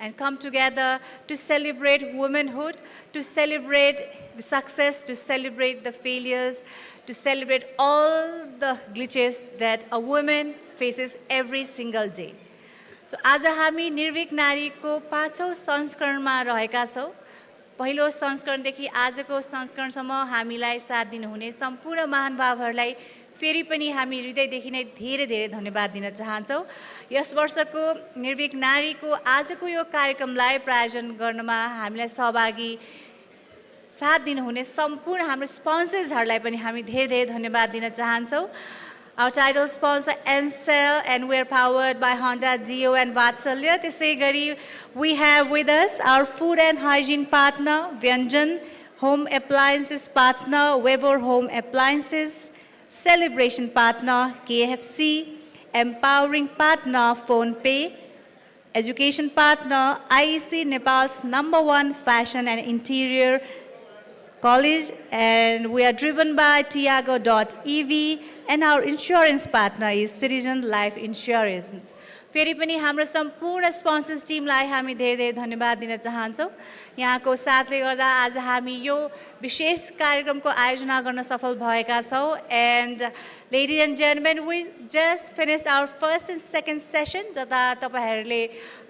and come together to celebrate womanhood, to celebrate the success, to celebrate the failures, to celebrate all the glitches that a woman faces every single day. So आज हामी निर्विक नारीको 5औं संस्करणमा रहेका छौं। पहिलो संस्करणदेखि आजको संस्करणसम्म हामीलाई साथ दिनुहुने सम्पूर्ण महानुभावहरूलाई फेरि पनि हामी हृदयदेखि नै धेरै धेरै धन्यवाद दिन चाहन्छौं। यस वर्षको निर्विक नारीको आजको यो कार्यक्रमलाई प्रायोजन गर्नमा हामीलाई सहभागी साथ दिनुहुने सम्पूर्ण हाम्रो स्पोन्सर्सहरूलाई पनि हामी धेरै धेरै धन्यवाद दिन चाहन्छौं। Our title sponsor Encel, and we're powered by Honda, Dio and Vatsalya. त्यसै गरी we have with us our food and hygiene partner Vyanjan, home appliances partner Weber Home Appliances, celebration partner KFC, empowering partner PhonePe, education partner IEC Nepal's #1 fashion and interior college, and we are driven by Tiago.ev, and our insurance partner is Citizen Life Insurance. फेरि पनि हाम्रो सम्पूर्ण sponsors टिमलाई हामी धेरै धेरै धन्यवाद दिन चाहन्छौं। यहाँको साथले गर्दा आज हामी यो विशेष कार्यक्रमको आयोजना गर्न सफल भएका छौं। And ladies and gentlemen, we just finished our first and second session जता तपाईहरुले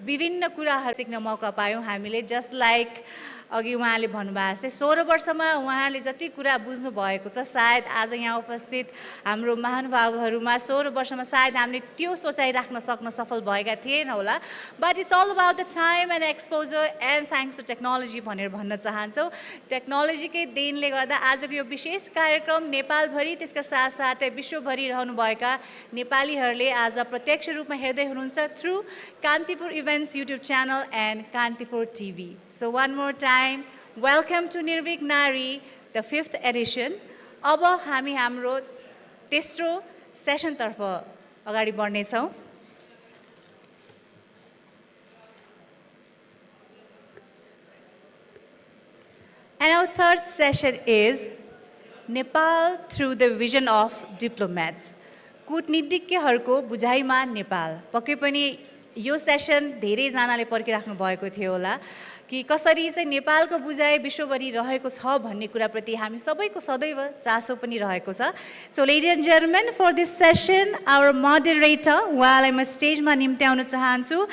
विभिन्न कुराहरु सिक्न मौका पायौं हामीले। Just like अघि उहाँले भन्नुभएको छ 16 वर्षमा उहाँले जति कुरा बुझ्नु भएको छ सायद आज यहाँ उपस्थित हाम्रो महानुभावहरुमा 16 वर्षमा सायद हामीले त्यो सोचाइ राख्न सक्न सफल भएका थिएन होला। But it's all about the time and exposure and thanks to technology भनेर भन्न चाहन्छौं। टेक्नोलोजीकै देनले गर्दा आजको यो विशेष कार्यक्रम नेपाल भरि त्यसका साथसाथै विश्वभरि रहनुभएका नेपालीहरुले आज प्रत्यक्ष रूपमा हेर्दै हुनुहुन्छ through Kantipur Events YouTube channel and Kantipur TV. So one more time, welcome to Nirvik Nari, the 5th edition. अब हामी हाम्रो तेस्रो सेसन तर्फ अगाडि बढ्ने छौं। And our third session is Nepal through the vision of diplomats. कूटनीतिज्ञहरुको बुझाइमा Nepal. पक्कै पनि यो सेसन धेरै जनाले पर्खिराख्नु भएको थियो होला कि कसरी चाहिँ नेपालको बुझाइ विश्वभरि रहेको छ भन्ने कुराप्रति हामी सबैको सदैव चासो पनि रहेको छ। So ladies and gentlemen, for this session our moderator उहाँलाई म स्टेजमा निम्त्याउन चाहन्छु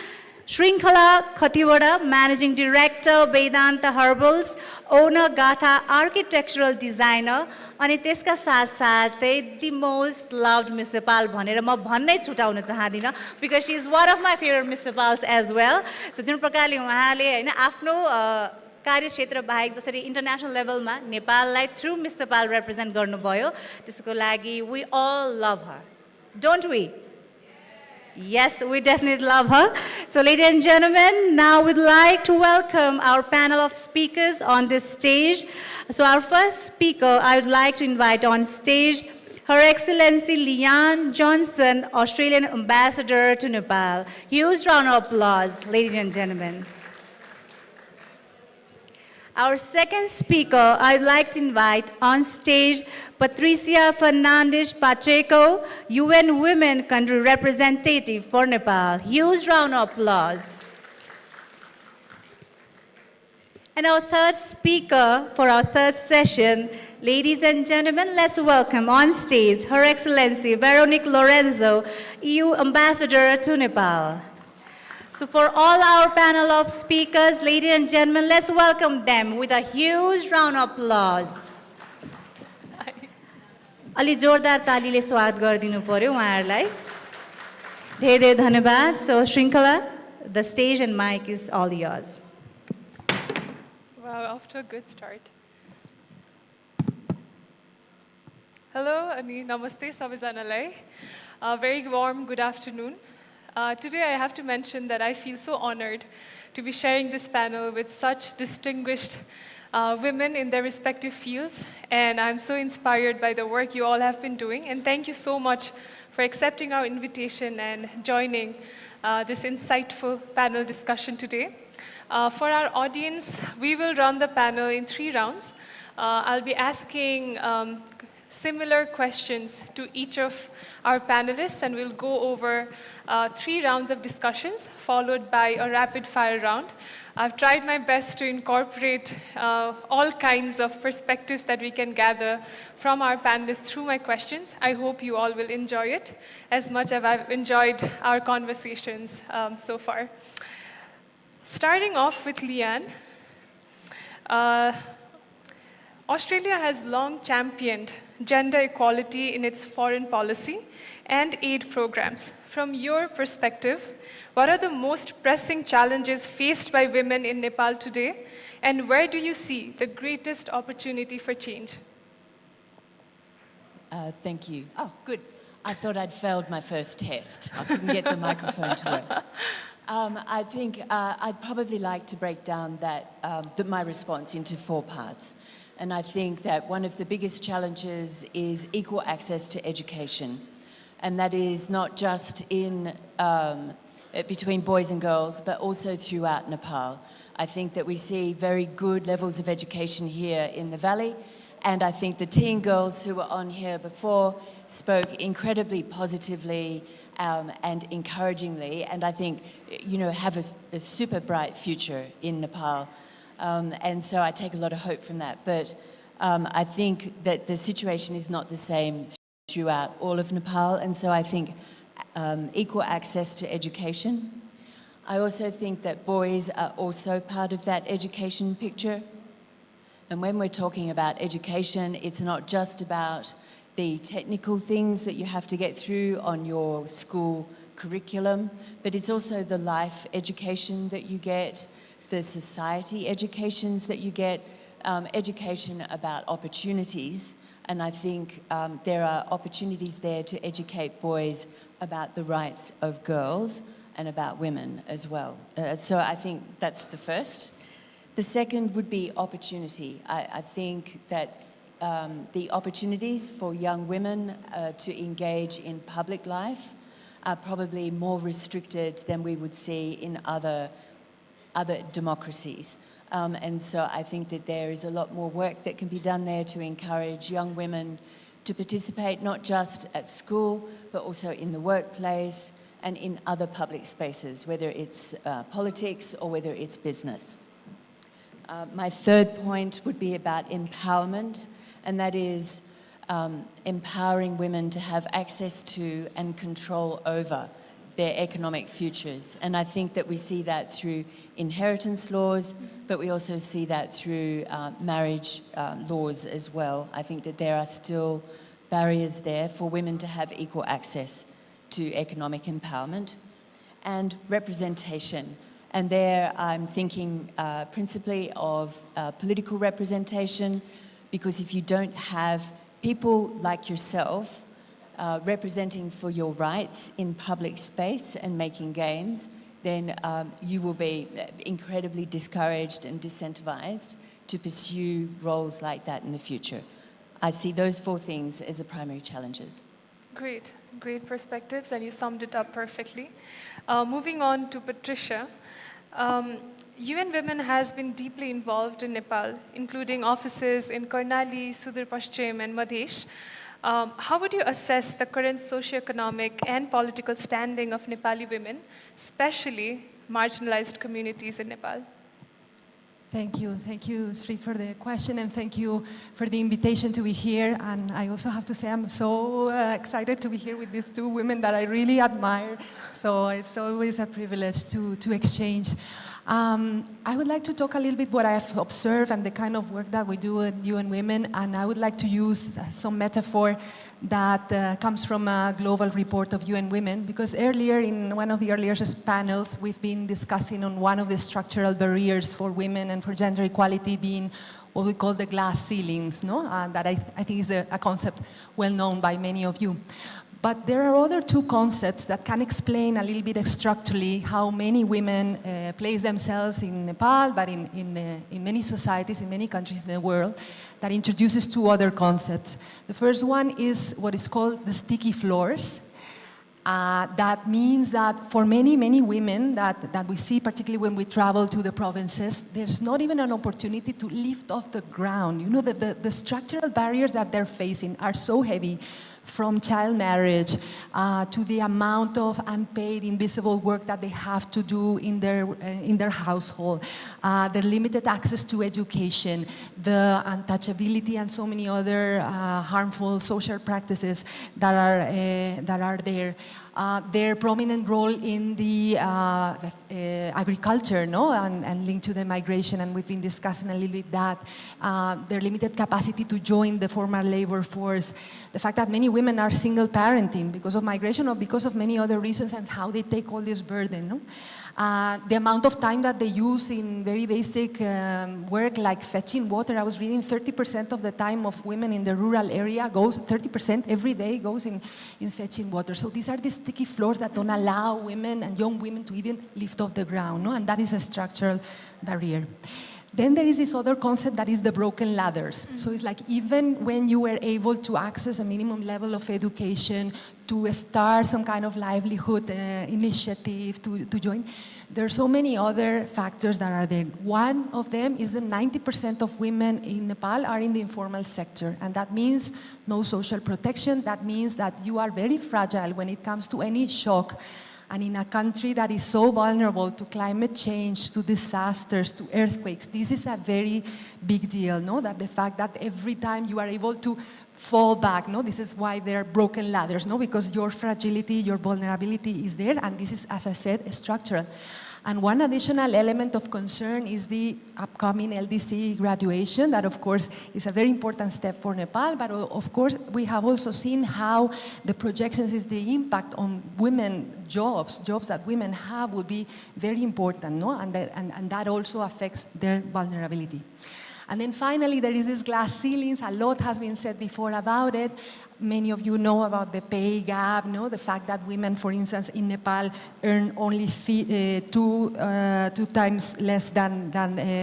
Shrinkhala Khatiwada, Managing Director, Vedanta Herbals, owner Gaatha, architectural designer, अनि त्यसका साथसाथै the most loved Miss Nepal भनेर म भन्नै छुटाउन चाहदिन because she is one of my favorite Miss Nepals as well. So जुन प्रकारले उहाँले हैन आफ्नो कार्यक्षेत्र बाहेक जसरी इन्टरनेशनल लेभलमा नेपाललाई through Miss Nepal represent गर्नुभयो त्यसको लागि we all love her. Don't we? Yes, we definitely love her. So ladies and gentlemen, now we'd like to welcome our panel of speakers on this stage. So our first speaker, I would like to invite on stage Her Excellency Leann Johnston, Australian Ambassador to Nepal. Huge round of applause, ladies and gentlemen. Our second speaker, I'd like to invite on stage Patricia Fernández-Pacheco, UN Women Country Representative for Nepal. Huge round of applause. And our third speaker for our third session, ladies and gentlemen, let's welcome on stage Her Excellency Veronique Lorenzo, EU Ambassador to Nepal. So for all our panel of speakers, ladies and gentlemen, let's welcome them with a huge round of applause. अलि जोरदार तालीले स्वागत गरिदिनु पर्यो उहाँहरुलाई। धेरै धेरै धन्यवाद। So Shrinkhala, the stage and mic is all yours. Wow, off to a good start. Hello, ani namaste sabaijanalai. Very warm good afternoon. Today I have to mention that I feel so honored to be sharing this panel with such distinguished women in their respective fields, and I'm so inspired by the work you all have been doing, and thank you so much for accepting our invitation and joining this insightful panel discussion today. For our audience, we will run the panel in 3 rounds. I'll be asking similar questions to each of our panelists, and we'll go over 3 rounds of discussions, followed by a rapid-fire round. I've tried my best to incorporate all kinds of perspectives that we can gather from our panelists through my questions. I hope you all will enjoy it as much as I've enjoyed our conversations so far. Starting off with Leann. Australia has long championed gender equality in its foreign policy and aid programs. From your perspective, what are the most pressing challenges faced by women in Nepal today, and where do you see the greatest opportunity for change? Thank you. Oh, good. I thought I'd failed my first test. I couldn't get the microphone to work. I think I'd probably like to break down my response into 4 parts. And I think that one of the biggest challenges is equal access to education. And that is not just between boys and girls, but also throughout Nepal. I think that we see very good levels of education here in the valley. And I think the teen girls who were on here before spoke incredibly positively and encouragingly, and I think, have a super bright future in Nepal. And so I take a lot of hope from that. But I think that the situation is not the same throughout all of Nepal, and so I think equal access to education. I also think that boys are also part of that education picture. And when we're talking about education, it's not just about the technical things that you have to get through on your school curriculum, but it's also the life education that you get, the society educations that you get, education about opportunities. And I think there are opportunities there to educate boys about the rights of girls and about women as well. So I think that's the first. The second would be opportunity. I think that the opportunities for young women to engage in public life are probably more restricted than we would see in other democracies. And so I think that there is a lot more work that can be done there to encourage young women to participate not just at school, but also in the workplace and in other public spaces, whether it's politics or whether it's business. My third point would be about empowerment, and that is empowering women to have access to and control over their economic futures. And I think that we see that through inheritance laws, but we also see that through marriage laws as well. I think that there are still barriers there for women to have equal access to economic empowerment and representation. And there I'm thinking principally of political representation, because if you don't have people like yourself representing for your rights in public space and making gains, then you will be incredibly discouraged and disincentivized to pursue roles like that in the future. I see those 4 things as the primary challenges. Great perspectives, and you summed it up perfectly. Moving on to Patricia. UN Women has been deeply involved in Nepal, including offices in Karnali, Sudar Paschim, and Madhesh. How would you assess the current socioeconomic and political standing of Nepali women, especially marginalized communities in Nepal? Thank you, Sri, for the question, and thank you for the invitation to be here. And I also have to say I'm so excited to be here with these 2 women that I really admire. So it's always a privilege to exchange. I would like to talk a little bit what I have observed and the kind of work that we do at UN Women, and I would like to use some metaphor that comes from a global report of UN Women, because earlier in one of the earlier panels we've been discussing on one of the structural barriers for women and for gender equality being what we call the glass ceilings, no? That I think is a concept well known by many of you. But there are other 2 concepts that can explain a little bit structurally how many women place themselves in Nepal, but in many societies, in many countries in the world, that introduces 2 other concepts. The first one is what is called the sticky floors. That means that for many, many women that we see, particularly when we travel to the provinces, there's not even an opportunity to lift off the ground. You know, the structural barriers that they're facing are so heavy, from child marriage to the amount of unpaid, invisible work that they have to do in their household, their limited access to education, the untouchability, and so many other harmful social practices that are there. Their prominent role in the agriculture, no, and linked to the migration, and we've been discussing a little bit that, their limited capacity to join the formal labor force, the fact that many women are single parenting because of migration or because of many other reasons, and how they take all this burden, no? The amount of time that they use in very basic work like fetching water. I was reading 30% of the time of women in the rural area goes, 30% every day goes in fetching water. So these are the sticky floors that don't allow women and young women to even lift off the ground, no? And that is a structural barrier. Then there is this other concept that is the broken ladders. So it's like even when you were able to access a minimum level of education, to start some kind of livelihood initiative, to join, there are so many other factors that are there. One of them is that 90% of women in Nepal are in the informal sector, and that means no social protection. That means that you are very fragile when it comes to any shock. And in a country that is so vulnerable to climate change, to disasters, to earthquakes, this is a very big deal, no? That the fact that every time you are able to fall back, no? This is why there are broken ladders, no? Because your fragility, your vulnerability is there, and this is, as I said, structural. And one additional element of concern is the upcoming LDC graduation. That, of course, is a very important step for Nepal. But, of course, we have also seen how the projections is the impact on women jobs that women have will be very important, no? And that also affects their vulnerability. And then finally, there is this glass ceilings. A lot has been said before about it. Many of you know about the pay gap, no? The fact that women, for instance, in Nepal earn only two times less than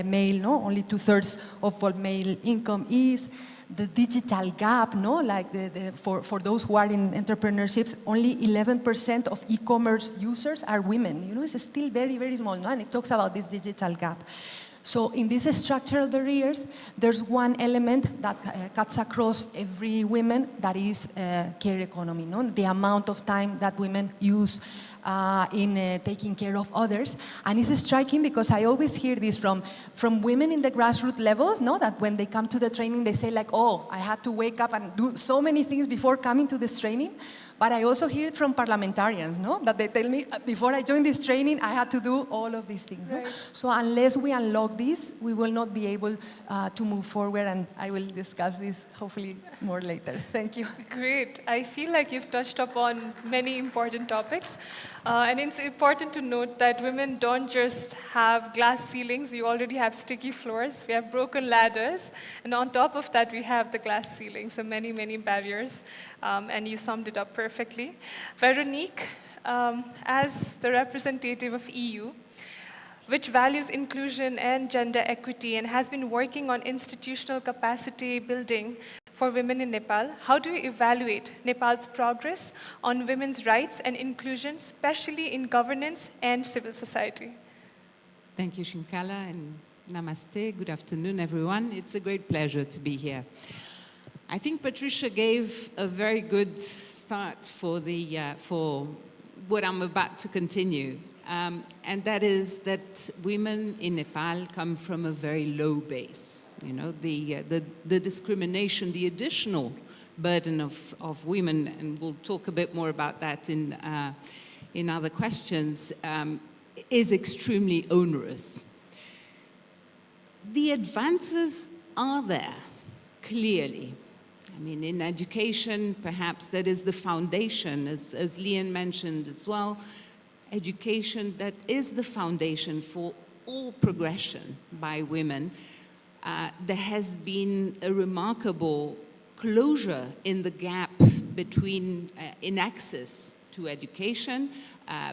male, no? Only 2/3 of what male income is. The digital gap, no? Like for those who are in entrepreneurships, only 11% of e-commerce users are women. You know, it's still very, very small, no? And it talks about this digital gap. So in these structural barriers, there's one element that cuts across every woman, that is care economy, no? The amount of time that women use in taking care of others. And it's striking because I always hear this from women in the grassroots levels, no? That when they come to the training, they say like, oh, I had to wake up and do so many things before coming to this training. But I also hear it from parliamentarians, no? That they tell me, before I joined this training, I had to do all of these things. Right. No? So unless we unlock this, we will not be able to move forward, and I will discuss this hopefully more later. Thank you. Great. I feel like you've touched upon many important topics. And it's important to note that women don't just have glass ceilings. We already have sticky floors. We have broken ladders. And on top of that, we have the glass ceiling. So many, many barriers. And you summed it up perfectly. Veronique, as the representative of EU, which values inclusion and gender equity and has been working on institutional capacity building for women in Nepal, how do you evaluate Nepal's progress on women's rights and inclusion, especially in governance and civil society? Thank you, Shrinkhala, and namaste. Good afternoon, everyone. It's a great pleasure to be here. I think Patricia gave a very good start for what I'm about to continue. And that is that women in Nepal come from a very low base. You know, the discrimination, the additional burden of women, and we'll talk a bit more about that in other questions, is extremely onerous. The advances are there, clearly. I mean, in education, perhaps that is the foundation, as Leann mentioned as well. Education, that is the foundation for all progression by women. There has been a remarkable closure in the gap between, in access to education,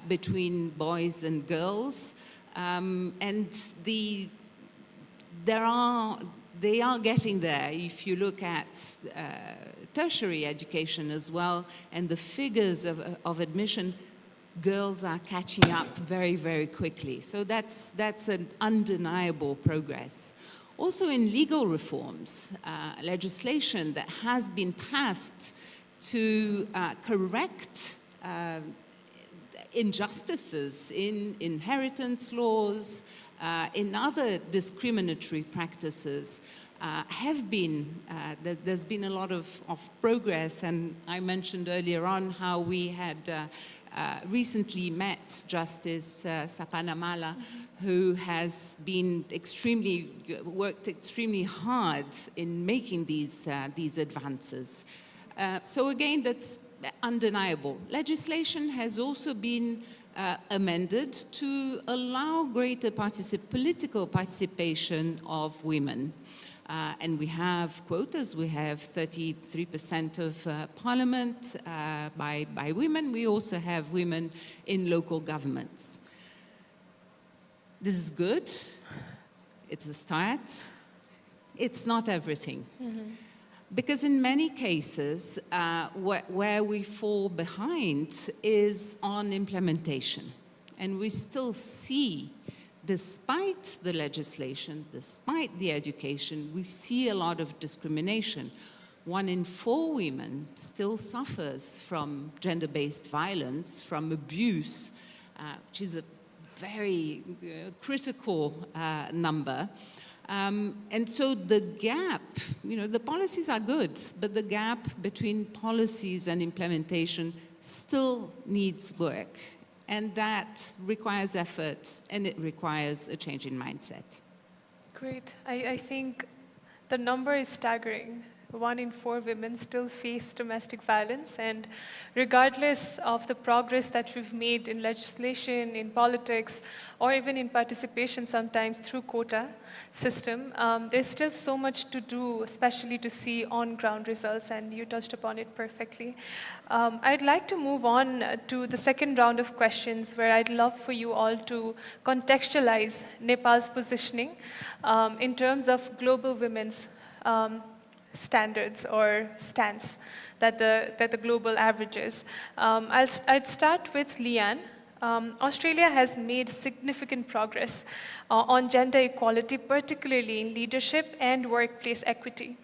between boys and girls. And there are they are getting there. If you look at tertiary education as well, and the figures of admission, girls are catching up very, very quickly. So that's an undeniable progress. Also in legal reforms, legislation that has been passed to correct injustices in inheritance laws, in other discriminatory practices, have been, there's been a lot of progress. And I mentioned earlier on how we had recently met Justice Sapanamala, who has been worked extremely hard in making these advances. So again, that's undeniable. Legislation has also been amended to allow greater political participation of women. And we have quotas. We have 33% of parliament by women. We also have women in local governments. This is good. It's a start. It's not everything. Because in many cases, where we fall behind is on implementation. And we still see, despite the legislation, despite the education, we see a lot of discrimination. 1 in 4 women still suffers from gender-based violence, from abuse, which is a very critical number. And so the gap, the policies are good, but the gap between policies and implementation still needs work. And that requires effort, and it requires a change in mindset. Great. I think the number is staggering. 1 in 4 women still face domestic violence, and regardless of the progress that we've made in legislation, in politics, or even in participation sometimes through quota system, there's still so much to do, especially to see on-ground results, and you touched upon it perfectly. I'd like to move on to the second round of questions, where I'd love for you all to contextualize Nepal's positioning in terms of global women's standards or stance that the global averages. I'd start with Leann. Australia has made significant progress on gender equality, particularly in leadership and workplace equity.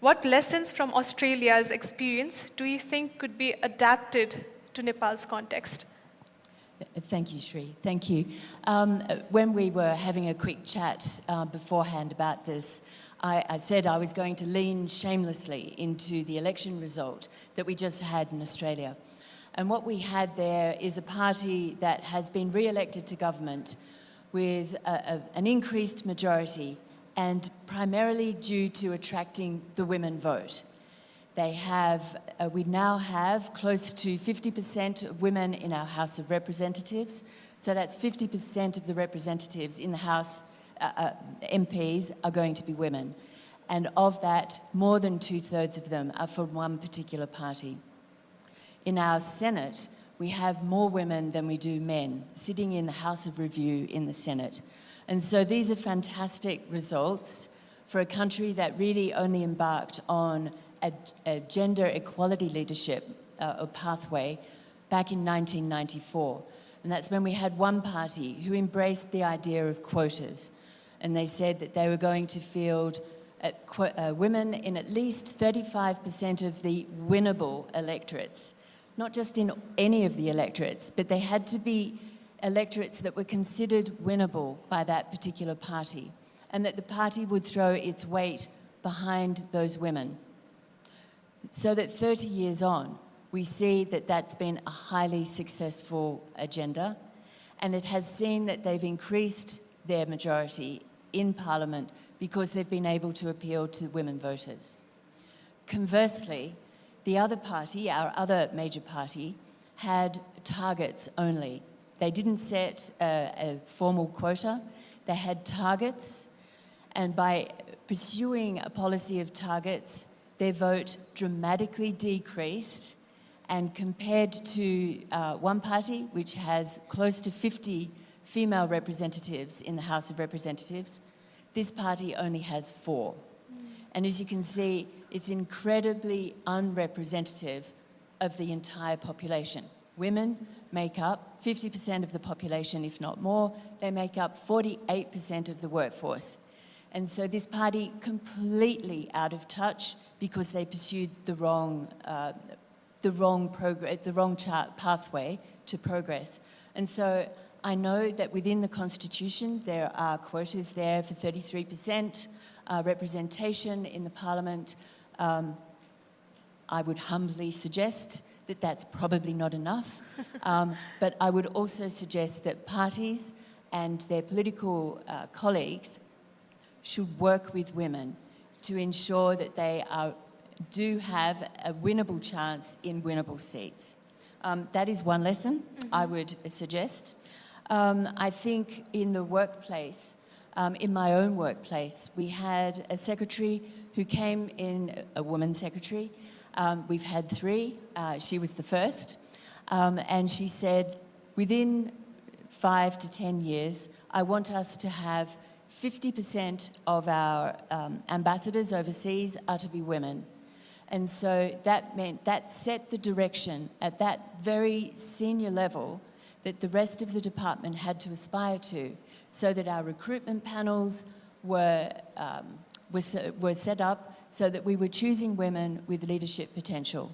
What lessons from Australia's experience do you think could be adapted to Nepal's context? Thank you, Shri. Thank you. When we were having a quick chat beforehand about this, I said I was going to lean shamelessly into the election result that we just had in Australia. And what we had there is a party that has been re-elected to government with an increased majority, and primarily due to attracting the women vote. We now have close to 50% of women in our House of Representatives. So that's 50% of the representatives in the House, MPs, are going to be women. And of that, more than 2/3 of them are from one particular party. In our Senate, we have more women than we do men, sitting in the House of Review in the Senate. And so these are fantastic results for a country that really only embarked on a gender equality leadership or pathway back in 1994. And that's when we had one party who embraced the idea of quotas. And they said that they were going to field women in at least 35% of the winnable electorates. Not just in any of the electorates, but they had to be electorates that were considered winnable by that particular party, and that the party would throw its weight behind those women. So that 30 years on, we see that that's been a highly successful agenda, and it has seen that they've increased their majority in Parliament because they've been able to appeal to women voters. Conversely, the other party, our other major party, had targets only. They didn't set a formal quota. They had targets, and by pursuing a policy of targets, their vote dramatically decreased, and compared to one party, which has close to 50 female representatives in the House of Representatives, this party only has 4. And as you can see, it's incredibly unrepresentative of the entire population. Women make up 50% of the population, if not more. They make up 48% of the workforce. And so this party completely out of touch because they pursued the wrong pathway to progress. And so I know that within the Constitution there are quotas there for 33% representation in the Parliament. I would humbly suggest that that's probably not enough. But I would also suggest that parties and their political colleagues should work with women to ensure that they do have a winnable chance in winnable seats. That is one lesson I would suggest. I think in the workplace, in my own workplace, we had a secretary who came in, a woman secretary. We've had 3. She was the first. And she said, within 5 to 10 years, I want us to have 50% of our ambassadors overseas are to be women. And so that meant that set the direction at that very senior level that the rest of the department had to aspire to, so that our recruitment panels were set up so that we were choosing women with leadership potential,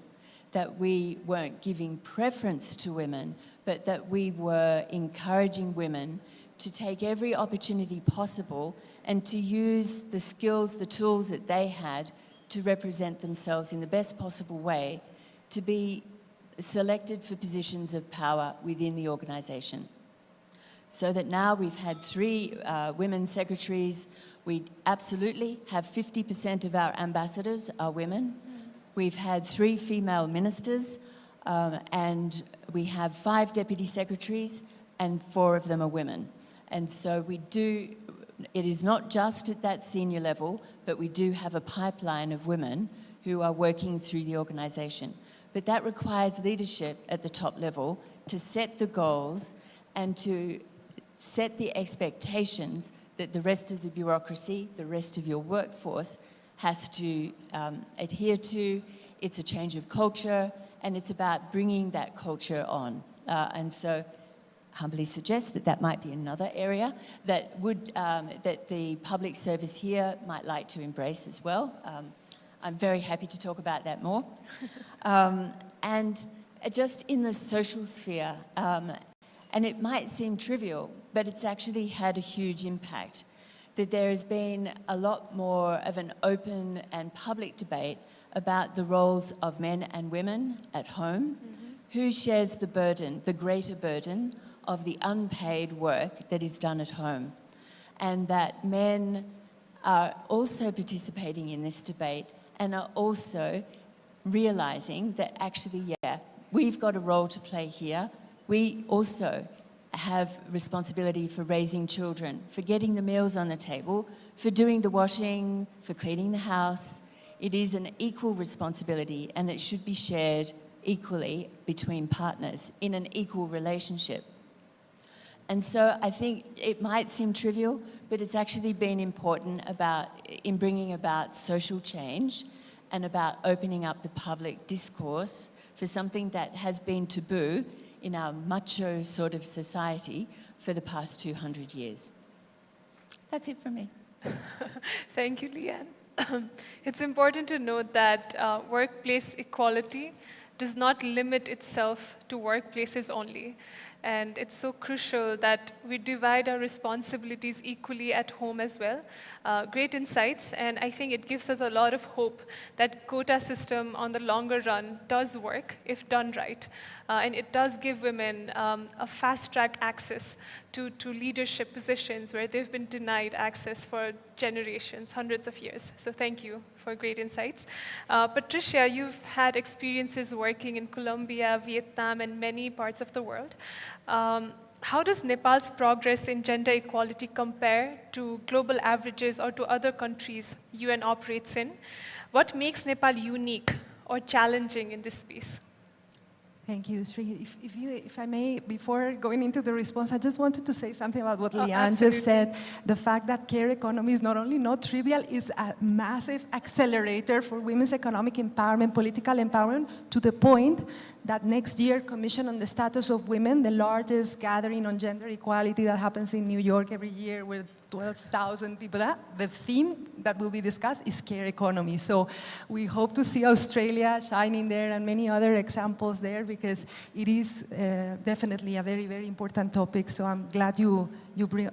that we weren't giving preference to women, but that we were encouraging women to take every opportunity possible and to use the skills, the tools that they had to represent themselves in the best possible way to be selected for positions of power within the organisation. So that now we've had 3 women secretaries. We absolutely have 50% of our ambassadors are women. We've had 3 female ministers, and we have 5 deputy secretaries, and 4 of them are women. And so it is not just at that senior level, but we do have a pipeline of women who are working through the organisation. But that requires leadership at the top level to set the goals and to set the expectations that the rest of the bureaucracy, the rest of your workforce has to adhere to. It's a change of culture, and it's about bringing that culture on. And so humbly suggest that that might be another area that that the public service here might like to embrace as well. I'm very happy to talk about that more. And just in the social sphere, and it might seem trivial, but it's actually had a huge impact, that there has been a lot more of an open and public debate about the roles of men and women at home, who shares the burden, the greater burden of the unpaid work that is done at home, and that men are also participating in this debate and are also realising that actually, we've got a role to play here. We also have responsibility for raising children, for getting the meals on the table, for doing the washing, for cleaning the house. It is an equal responsibility, and it should be shared equally between partners in an equal relationship. And so I think it might seem trivial, but it's actually been important in bringing about social change and about opening up the public discourse for something that has been taboo in our macho sort of society for the past 200 years. That's it from me. Thank you, Leann. It's important to note that workplace equality does not limit itself to workplaces only. And it's so crucial that we divide our responsibilities equally at home as well. Great insights, and I think it gives us a lot of hope that quota system on the longer run does work if done right. And it does give women a fast-track access to leadership positions where they've been denied access for generations, hundreds of years. So thank you for great insights. Patricia, you've had experiences working in Colombia, Vietnam, and many parts of the world. How does Nepal's progress in gender equality compare to global averages or to other countries UN operates in? What makes Nepal unique or challenging in this space? Thank you, Sri. If I may, before going into the response, I just wanted to say something about what Leann just said. The fact that care economy is not only not trivial, is a massive accelerator for women's economic empowerment, political empowerment, to the point that next year, Commission on the Status of Women, the largest gathering on gender equality that happens in New York every year with 12,000 people, the theme that will be discussed is care economy. So we hope to see Australia shining there and many other examples there, because it is definitely a very, very important topic. So I'm glad you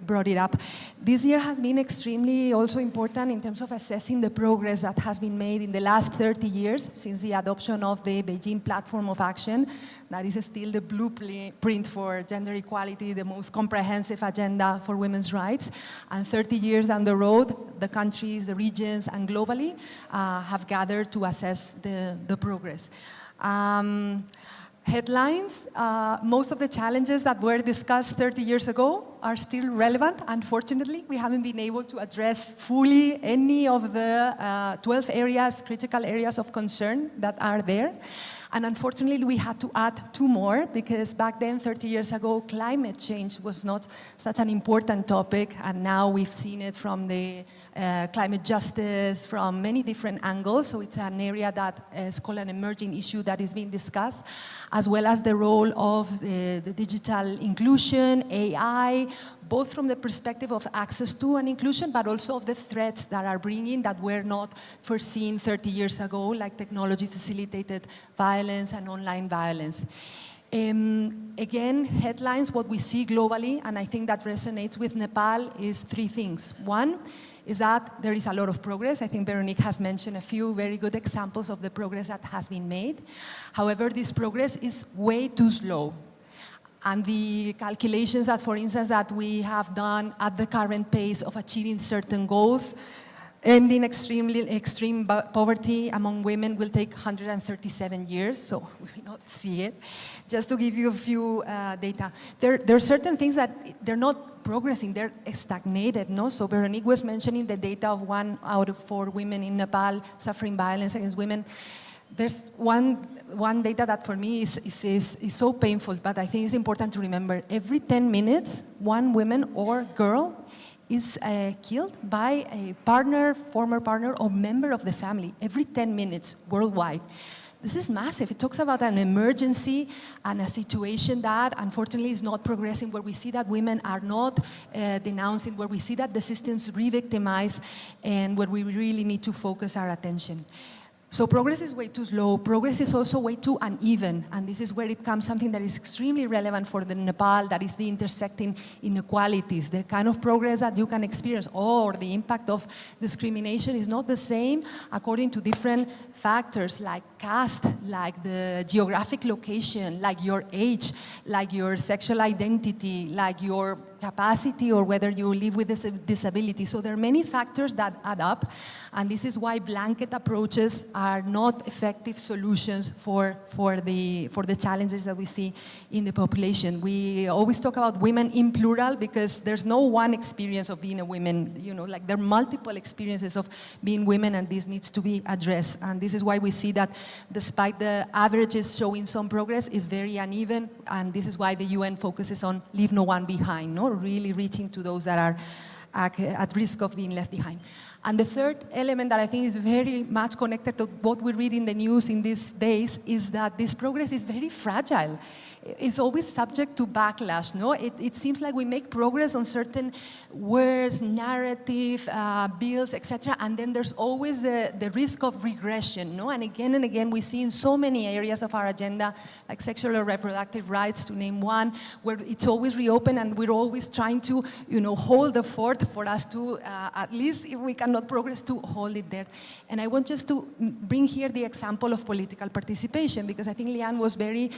brought it up. This year has been extremely also important in terms of assessing the progress that has been made in the last 30 years since the adoption of the Beijing Platform of Action. That is still the blueprint for gender equality, the most comprehensive agenda for women's rights. And 30 years down the road, the countries, the regions, and globally have gathered to assess the progress. Headlines, most of the challenges that were discussed 30 years ago are still relevant. Unfortunately, we haven't been able to address fully any of the 12 areas, critical areas of concern that are there. And unfortunately, we had to add 2 more, because back then, 30 years ago, climate change was not such an important topic, and now we've seen it from the climate justice, from many different angles. So it's an area that is called an emerging issue that is being discussed, as well as the role of the digital inclusion, AI, both from the perspective of access to and inclusion, but also of the threats that are bringing that were not foreseen 30 years ago, like technology-facilitated violence and online violence. Again, headlines, what we see globally, and I think that resonates with Nepal, is 3 things. One is that there is a lot of progress. I think Veronique has mentioned a few very good examples of the progress that has been made. However, this progress is way too slow. And the calculations that, for instance, that we have done at the current pace of achieving certain goals, ending extreme poverty among women, will take 137 years, so we will not see it. Just to give you a few data, there are certain things that they're not progressing, they're stagnated, no? So Veronique was mentioning the data of 1 out of 4 women in Nepal suffering violence against women. There's one data that for me is so painful, but I think it's important to remember. Every 10 minutes, 1 woman or girl is killed by a partner, former partner, or member of the family. Every 10 minutes worldwide. This is massive. It talks about an emergency and a situation that unfortunately is not progressing, where we see that women are not denouncing, where we see that the systems re-victimize, and where we really need to focus our attention. So progress is way too slow. Progress is also way too uneven, and this is where it comes something that is extremely relevant for the Nepal, that is the intersecting inequalities. The kind of progress that you can experience, or the impact of discrimination, is not the same according to different factors like caste, like the geographic location, like your age, like your sexual identity, like your capacity, or whether you live with a disability. So there are many factors that add up, and this is why blanket approaches are not effective solutions for the challenges that we see in the population. We always talk about women in plural, because there's no one experience of being a woman, like there are multiple experiences of being women, and this needs to be addressed. And this is why we see that despite the averages showing some progress, is very uneven, and this is why the UN focuses on leave no one behind, no? Really reaching to those that are at risk of being left behind. And the third element that I think is very much connected to what we read in the news in these days is that this progress is very fragile. It's always subject to backlash, no? It seems like we make progress on certain words, narrative, bills, etc., and then there's always the risk of regression, no? And again, we see in so many areas of our agenda, like sexual or reproductive rights, to name one, where it's always reopened, and we're always trying to, hold the fort for us to, at least if we cannot progress, to hold it there. And I want just to bring here the example of political participation, because I think Leann was very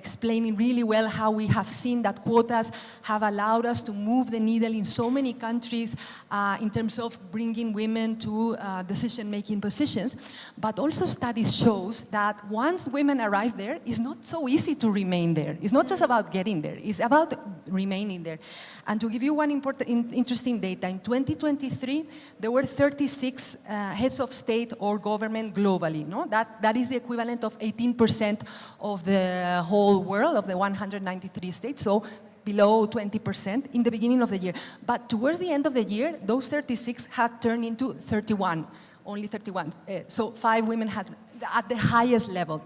explaining really well how we have seen that quotas have allowed us to move the needle in so many countries in terms of bringing women to decision-making positions. But also studies shows that once women arrive there, it's not so easy to remain there. It's not just about getting there, it's about remaining there. And to give you one important, interesting data, in 2023, there were 36 heads of state or government globally. No? That is the equivalent of 18% of the whole world, of the 193 states, so below 20% in the beginning of the year. But towards the end of the year, those 36 had turned into 31, only 31. So 5 women had at the highest level.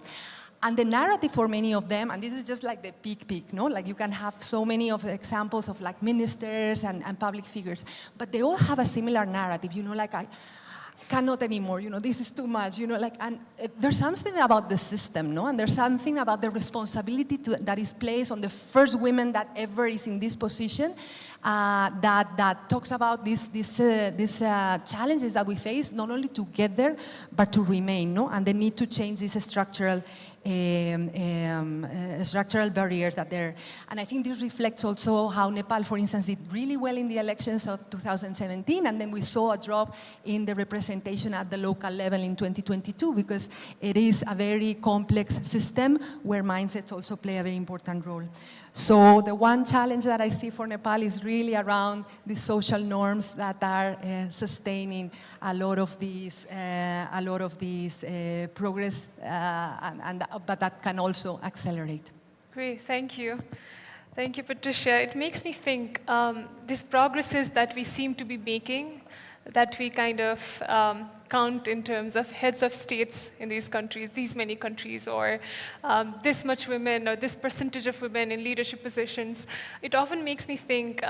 And the narrative for many of them, and this is just like the peak, no? Like you can have so many of examples of like ministers and public figures, but they all have a similar narrative, you know, like I cannot anymore, you know, this is too much, you know, like, and there's something about the system, no? And there's something about the responsibility that is placed on the first women that ever is in this position that talks about these challenges that we face, not only to get there, but to remain, no? And the need to change these structural barriers that there. And I think this reflects also how Nepal, for instance, did really well in the elections of 2017, and then we saw a drop in the representation at the local level in 2022, because it is a very complex system where mindsets also play a very important role. So the one challenge that I see for Nepal is really around the social norms that are sustaining a lot of these progress, but that can also accelerate. Great, thank you. Thank you, Patricia. It makes me think these progresses that we seem to be making, that we kind of count in terms of heads of states in these countries, these many countries, or this much women, or this percentage of women in leadership positions, it often makes me think,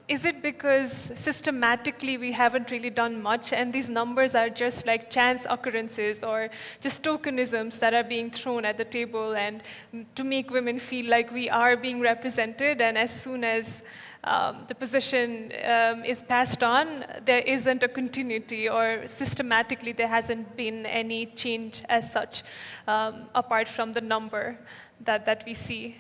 is it because systematically we haven't really done much, and these numbers are just like chance occurrences or just tokenisms that are being thrown at the table and to make women feel like we are being represented, and as soon as the position is passed on, there isn't a continuity, or systematically there hasn't been any change as such, apart from the number that we see.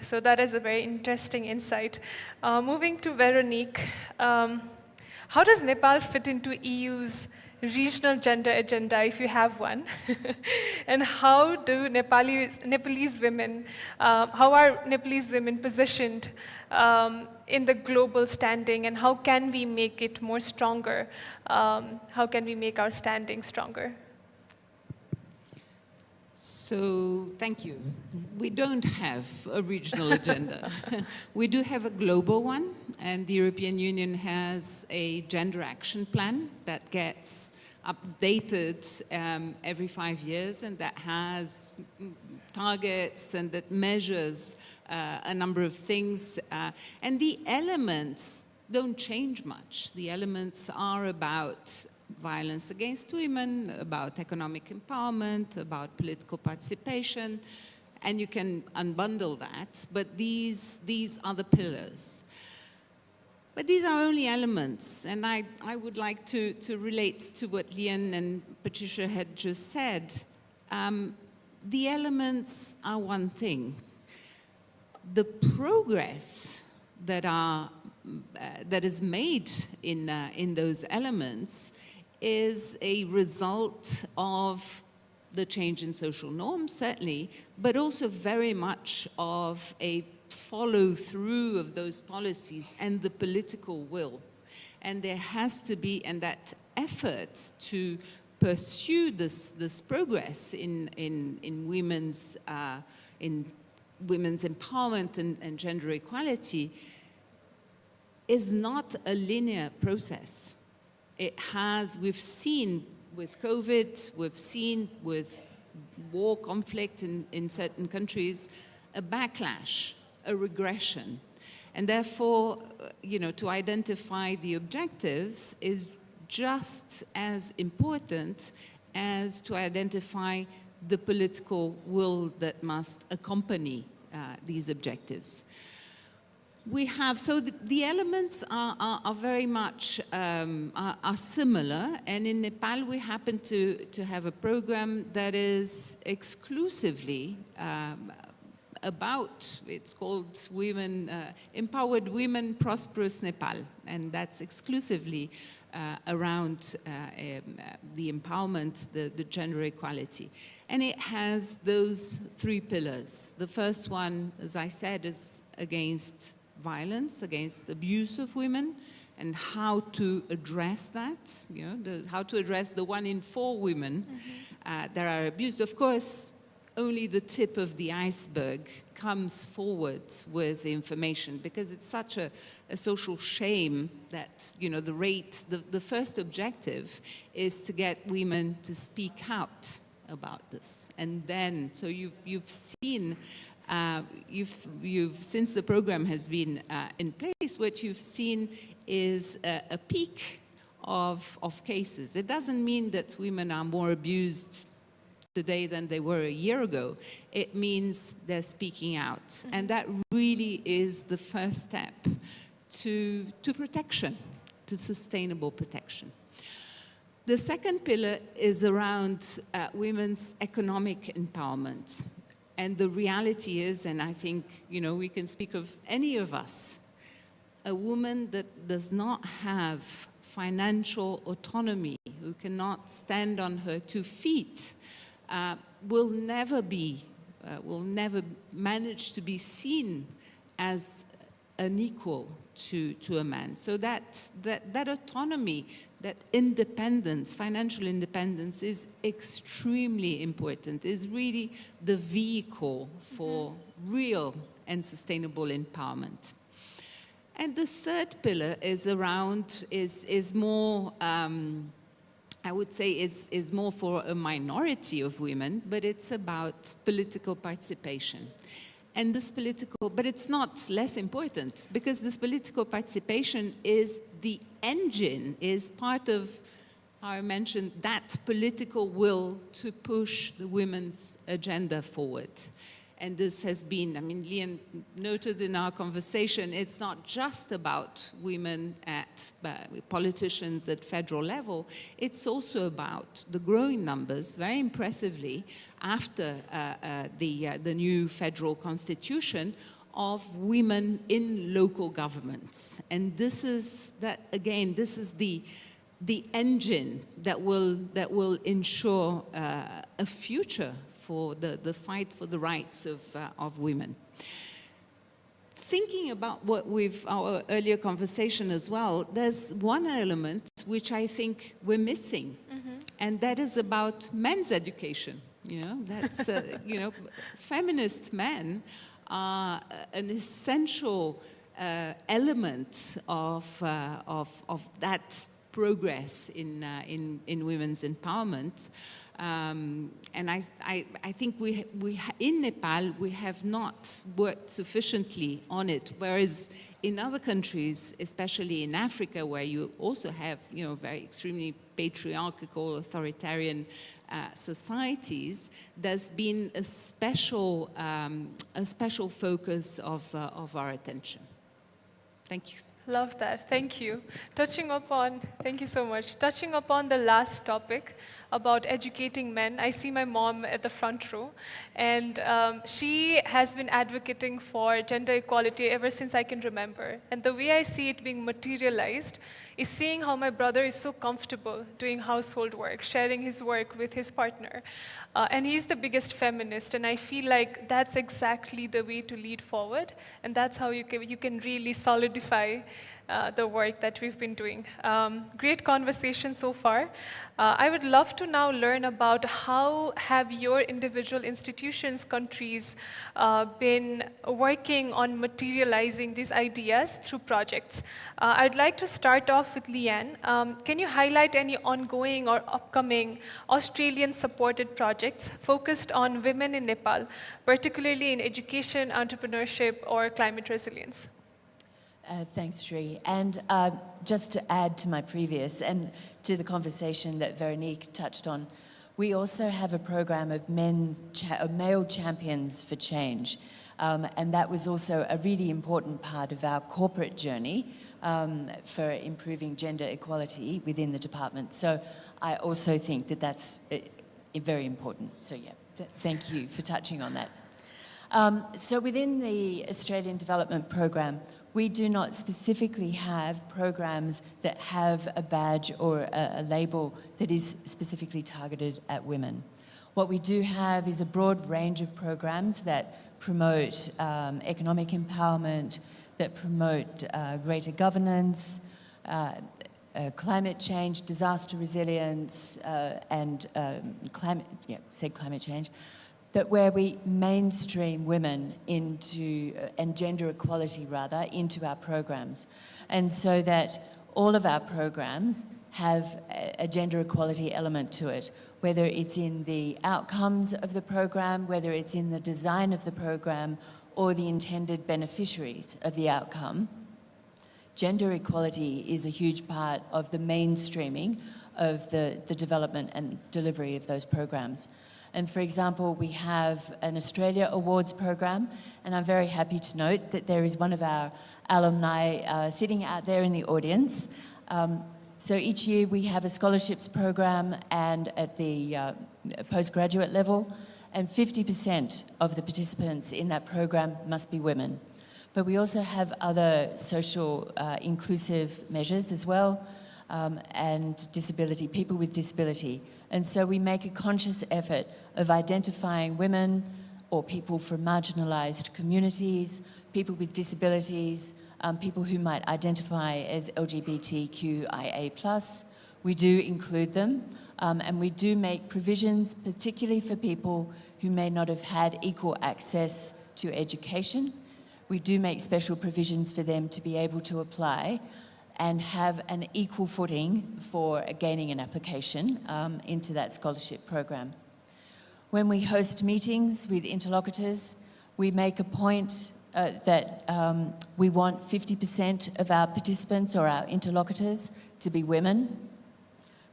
So that is a very interesting insight. Moving to Veronique, how does Nepal fit into EU's regional gender agenda, if you have one? And how do Nepalese women, how are Nepalese women positioned in the global standing, and how can we make it more stronger? How can we make our standing stronger? So, thank you. We don't have a regional agenda. We do have a global one, and the European Union has a gender action plan that gets updated every 5 years, and that has targets and that measures a number of things. And the elements don't change much. The elements are about violence against women, about economic empowerment, about political participation, and you can unbundle that, but these are the pillars. But these are only elements, and I would like to relate to what Leann and Patricia had just said. The elements are one thing. The progress that is made in those elements is a result of the change in social norms, certainly, but also very much of a follow-through of those policies and the political will. And there has to be, and that effort to pursue this progress in women's empowerment and gender equality is not a linear process. We've seen with COVID, we've seen with war, conflict in certain countries, a backlash, a regression. And therefore, to identify the objectives is just as important as to identify the political will that must accompany these objectives. So the elements are very much are similar, and in Nepal we happen to have a program that is exclusively it's called Empowered Women Prosperous Nepal, and that's exclusively around the empowerment, the gender equality. And it has those 3 pillars. The first one, as I said, is against violence, against abuse of women, and how to address that, how to address the 1 in 4 women that are abused. Of course, only the tip of the iceberg comes forward with the information, because it's such a social shame that, the first objective is to get women to speak out about this. And then, so you've seen, since the program has been in place, what you've seen is a peak of cases. It doesn't mean that women are more abused today than they were a year ago. It means they're speaking out. And that really is the first step to protection, to sustainable protection. The second pillar is around women's economic empowerment. And the reality is, and I think, we can speak of any of us, a woman that does not have financial autonomy, who cannot stand on her 2 feet, will never manage to be seen as an equal to a man. So that autonomy, that independence, financial independence, is extremely important, is really the vehicle for real and sustainable empowerment. And the third pillar is more, I would say, is more for a minority of women, but it's about political participation. And but it's not less important, because this political participation is the engine, is part of, how I mentioned, that political will to push the women's agenda forward. And this has been, Leann noted in our conversation, it's not just about women politicians at federal level, it's also about the growing numbers, very impressively, after the new federal constitution, of women in local governments. And this is the engine that will ensure a future for the fight for the rights of women. Thinking about our earlier conversation as well, there's one element which I think we're missing, and that is about men's education. That's feminist men are an essential element of that progress in women's empowerment. And I think in Nepal, we have not worked sufficiently on it, whereas in other countries, especially in Africa, where you also have, very extremely patriarchal, authoritarian societies, there's been a special focus of our attention. Thank you. Love that. Thank you. Thank you so much. Touching upon the last topic about educating men, I see my mom at the front row, and she has been advocating for gender equality ever since I can remember. And the way I see it being materialized is seeing how my brother is so comfortable doing household work, sharing his work with his partner. And he's the biggest feminist, and I feel like that's exactly the way to lead forward, and that's how you can really solidify the work that we've been doing. Great conversation so far. I would love to now learn about how have your individual institutions, countries, been working on materializing these ideas through projects. I'd like to start off with Leann. Can you highlight any ongoing or upcoming Australian-supported projects focused on women in Nepal, particularly in education, entrepreneurship, or climate resilience? Thanks, Shri. And just to add to my previous and to the conversation that Veronique touched on, we also have a program of male champions for change. And that was also a really important part of our corporate journey for improving gender equality within the department. So I also think that that's very important. So yeah, thank you for touching on that. So within the Australian Development Program, we do not specifically have programs that have a badge or a label that is specifically targeted at women. What we do have is a broad range of programs that promote economic empowerment, that promote greater governance, climate change, disaster resilience, and climate change, that where we mainstream women into, and gender equality rather, into our programs. And so that all of our programs have a gender equality element to it, whether it's in the outcomes of the program, whether it's in the design of the program, or the intended beneficiaries of the outcome. Gender equality is a huge part of the mainstreaming of the development and delivery of those programs. And for example, we have an Australia Awards program, and I'm very happy to note that there is one of our alumni sitting out there in the audience. So each year we have a scholarships program and at the postgraduate level, and 50% of the participants in that program must be women. But we also have other social inclusive measures as well, and disability, people with disability. And so we make a conscious effort of identifying women or people from marginalised communities, people with disabilities, people who might identify as LGBTQIA+. We do include them, and we do make provisions, particularly for people who may not have had equal access to education. We do make special provisions for them to be able to apply and have an equal footing for gaining an application into that scholarship program. When we host meetings with interlocutors, we make a point that we want 50% of our participants or our interlocutors to be women.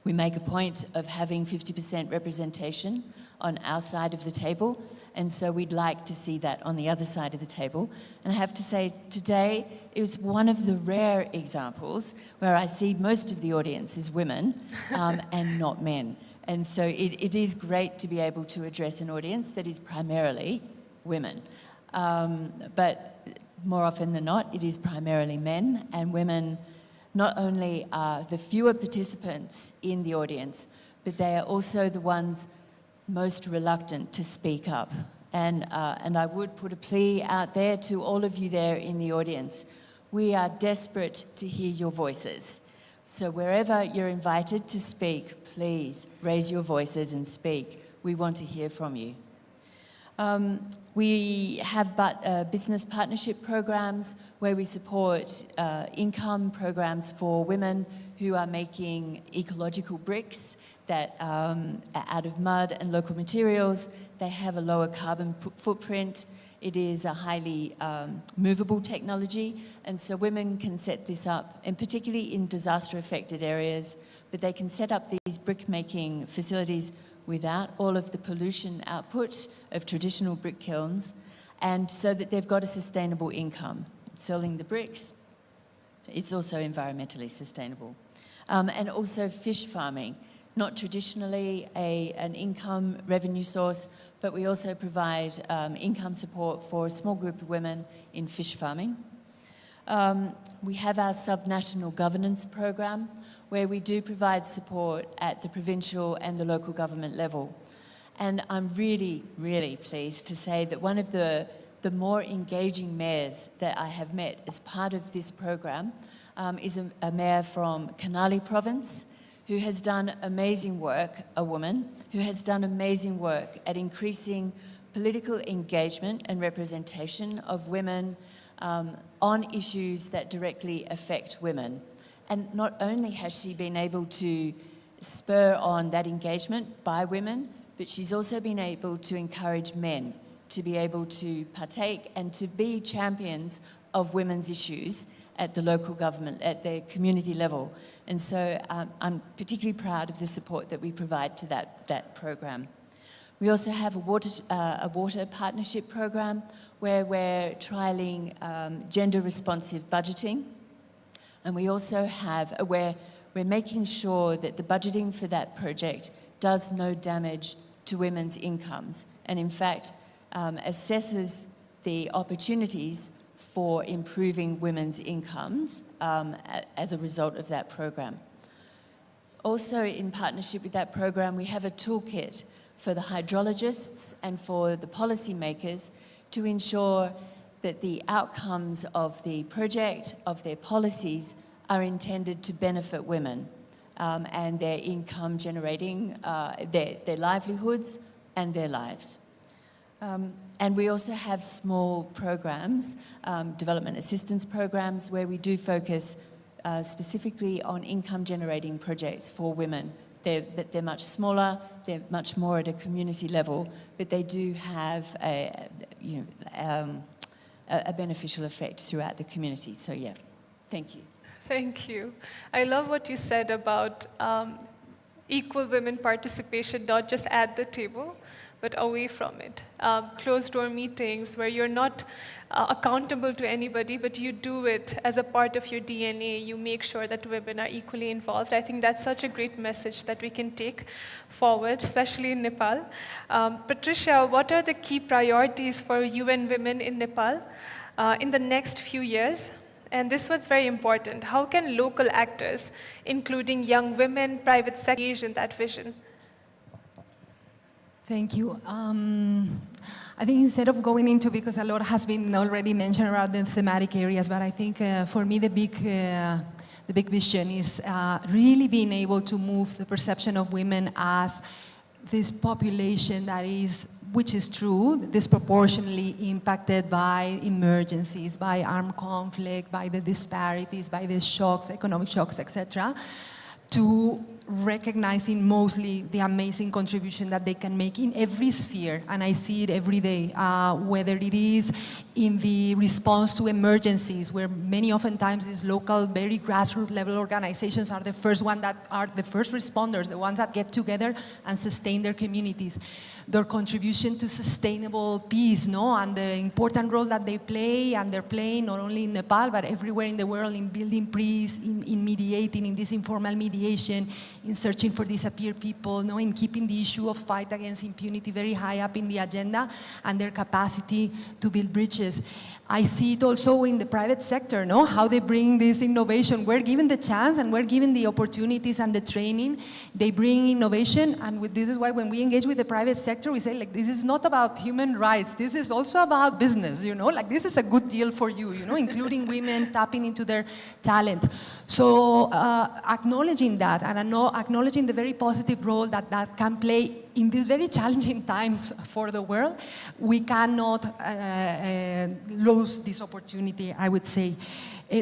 We make a point of having 50% representation on our side of the table, and so we'd like to see that on the other side of the table. And I have to say, today, it was one of the rare examples where I see most of the audience is women and not men. And so it is great to be able to address an audience that is primarily women. But more often than not, it is primarily men, and women not only are the fewer participants in the audience, but they are also the ones most reluctant to speak up. And I would put a plea out there to all of you there in the audience. We are desperate to hear your voices. So wherever you're invited to speak, please raise your voices and speak. We want to hear from you. We have business partnership programs where we support income programs for women who are making ecological bricks that are out of mud and local materials. They have a lower carbon footprint. It is a highly movable technology, and so women can set this up, and particularly in disaster-affected areas, but they can set up these brick-making facilities without all of the pollution output of traditional brick kilns, and so that they've got a sustainable income. Selling the bricks, it's also environmentally sustainable. And also fish farming, not traditionally an income revenue source, but we also provide income support for a small group of women in fish farming. We have our subnational governance program, where we do provide support at the provincial and the local government level. And I'm really, really pleased to say that one of the more engaging mayors that I have met as part of this program is a mayor from Kanali province, who has done amazing work, a woman, who has done amazing work at increasing political engagement and representation of women on issues that directly affect women. And not only has she been able to spur on that engagement by women, but she's also been able to encourage men to be able to partake and to be champions of women's issues at the local government, at the community level. And so I'm particularly proud of the support that we provide to that program. We also have a water partnership program where we're trialling gender-responsive budgeting. And we also have, we're making sure that the budgeting for that project does no damage to women's incomes. And in fact, assesses the opportunities for improving women's incomes as a result of that program. Also, in partnership with that program, we have a toolkit for the hydrologists and for the policymakers to ensure that the outcomes of the project, of their policies, are intended to benefit women and their income generating, their livelihoods and their lives. And we also have small programs, development assistance programs, where we do focus specifically on income generating projects for women. They're much smaller, they're much more at a community level, but they do have a beneficial effect throughout the community. So yeah, thank you. Thank you. I love what you said about equal women participation, not just at the table, but away from it. Closed-door meetings where you're not accountable to anybody, but you do it as a part of your DNA. You make sure that women are equally involved. I think that's such a great message that we can take forward, especially in Nepal. Patricia, what are the key priorities for UN women in Nepal in the next few years? And this was very important. How can local actors, including young women, private sector, engage in that vision? Thank you. I think instead of going into, because a lot has been already mentioned around the thematic areas, but I think for me the big vision is really being able to move the perception of women as this population that is, which is true, disproportionately impacted by emergencies, by armed conflict, by the disparities, by the shocks, economic shocks, etc., to recognizing mostly the amazing contribution that they can make in every sphere, and I see it every day, whether it is in the response to emergencies, where many oftentimes these local, very grassroots level organizations are the first one that are the first responders, the ones that get together and sustain their communities. Their contribution to sustainable peace, and the important role that they play, and they're playing not only in Nepal, but everywhere in the world in building peace, in mediating, in this informal mediation, in searching for disappeared people, in keeping the issue of fight against impunity very high up in the agenda, and their capacity to build bridges. I see it also in the private sector, how they bring this innovation. We're given the chance and we're given the opportunities and the training. They bring innovation, and this is why when we engage with the private sector, we say, this is not about human rights. This is also about business, this is a good deal for you, including women, tapping into their talent. So acknowledging that and acknowledging the very positive role that can play in these very challenging times for the world, we cannot lose this opportunity, I would say.